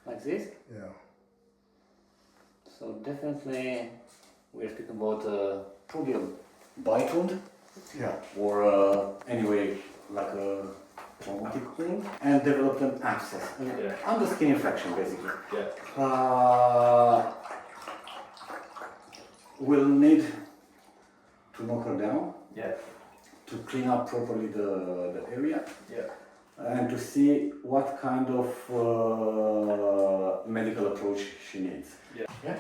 like this. Yeah. So definitely we're speaking about probably a bite wound. Yeah. Or anyway, like a traumatic wound, and developed an abscess, under skin infection basically. Yeah. We'll need to knock her down. Yeah. To clean up properly the area. Yeah. And to see what kind of medical approach she needs. Yeah. Yeah?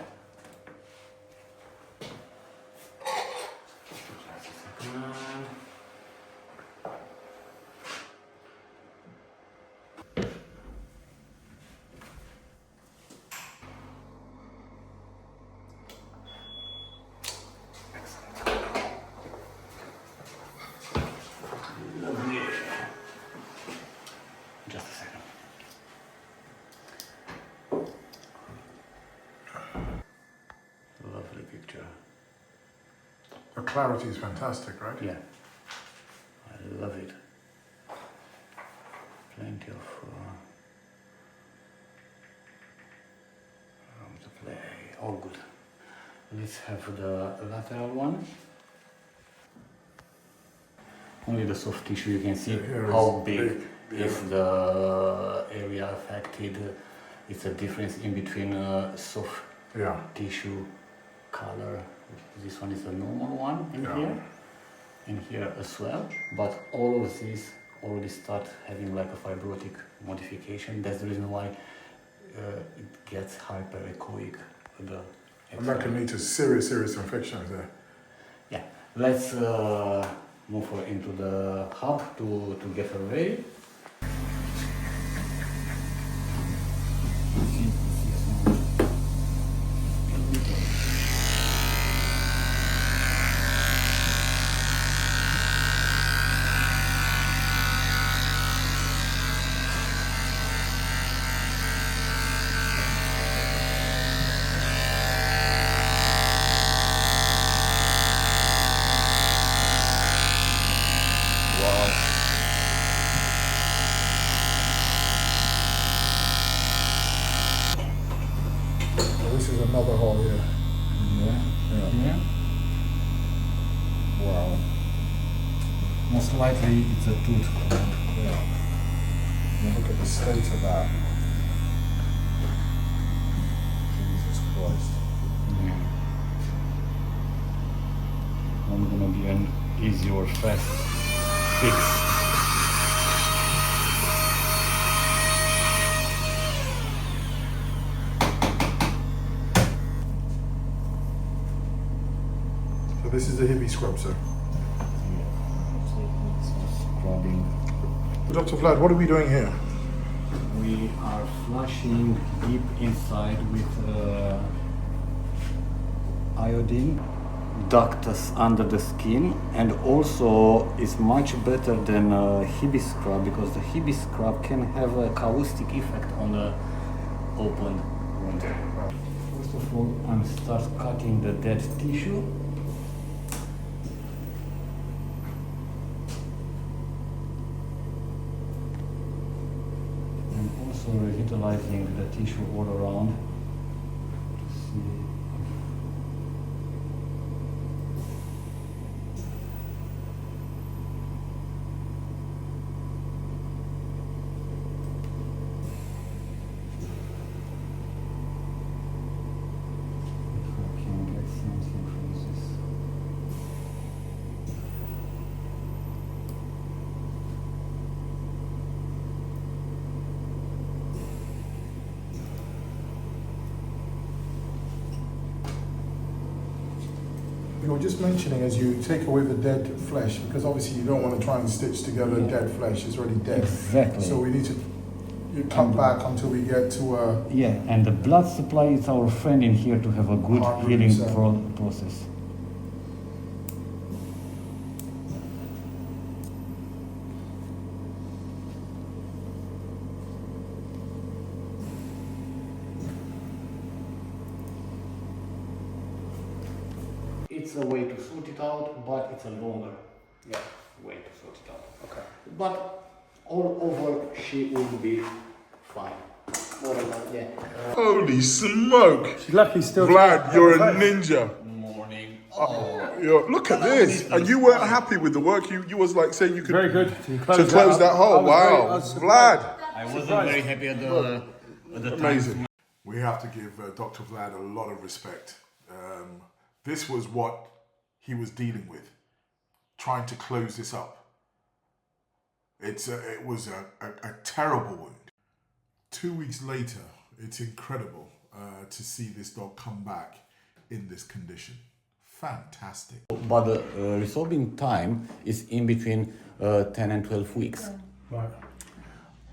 Lovely. Just a second. Lovely picture. The clarity is fantastic, right? Yeah, I love it. Plenty of room to play. All good. Let's have the lateral one. Only the soft tissue, you can see how big is the area affected. It's a difference in between soft tissue color. This one is a normal one in here as well. But all of these already start having like a fibrotic modification. That's the reason why it gets hyperechoic. And that can lead to serious infections there. Yeah, let's move her into the hub to get her ready. This is another hole here. Yeah. Wow. Most likely it's a tooth. Yeah. Now look at the state of that. Jesus Christ. Yeah. Not gonna be an easy or fast fix. So this is the hippie scrub, sir. Scrubbing. Dr. Vlad, what are we doing here? We are flushing deep inside with iodine ductus under the skin, and also is much better than Hibis scrub, because the Hibis scrub can have a caustic effect on the open wound. First of all, I'm start cutting the dead tissue. And also revitalizing the tissue all around to see. You were just mentioning as you take away the dead flesh, because obviously you don't want to try and stitch together dead flesh, it's already dead. Exactly. So we need to cut back until we get to a... Yeah, and the blood supply is our friend in here to have a good 100%. healing process. It's a way to sort it out, but it's a longer way to sort it out. Okay. But all over, she will be fine. Yeah. Holy smoke! She's lucky still. Vlad, you're a ninja. Morning. Look at this. And you weren't happy with the work. You was like saying you could Very good. to close that hole. Wow. Vlad. I wasn't very happy at the Amazing. time. We have to give Dr. Vlad a lot of respect. This was what he was dealing with, trying to close this up. It was a terrible wound. 2 weeks later, it's incredible to see this dog come back in this condition. Fantastic. But the resolving time is in between 10 and 12 weeks. Right.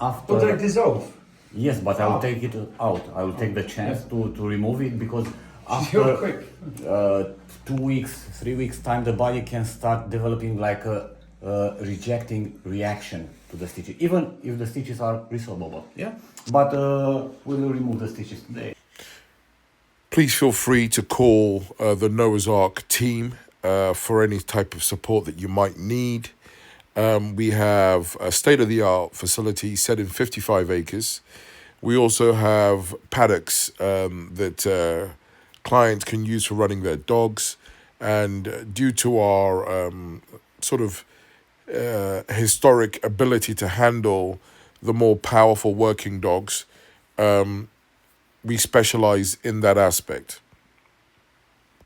After, Will they dissolve? yes, but I will take it out. I will take the chance to remove it because You're after quick. 2 weeks, 3 weeks time, the body can start developing like a rejecting reaction to the stitches, even if the stitches are resolvable. Yeah, but we will remove the stitches today. Please feel free to call the Noahs Ark team for any type of support that you might need. We have a state-of-the-art facility set in 55 acres. We also have paddocks that clients can use for running their dogs. And due to our sort of historic ability to handle the more powerful working dogs, we specialize in that aspect.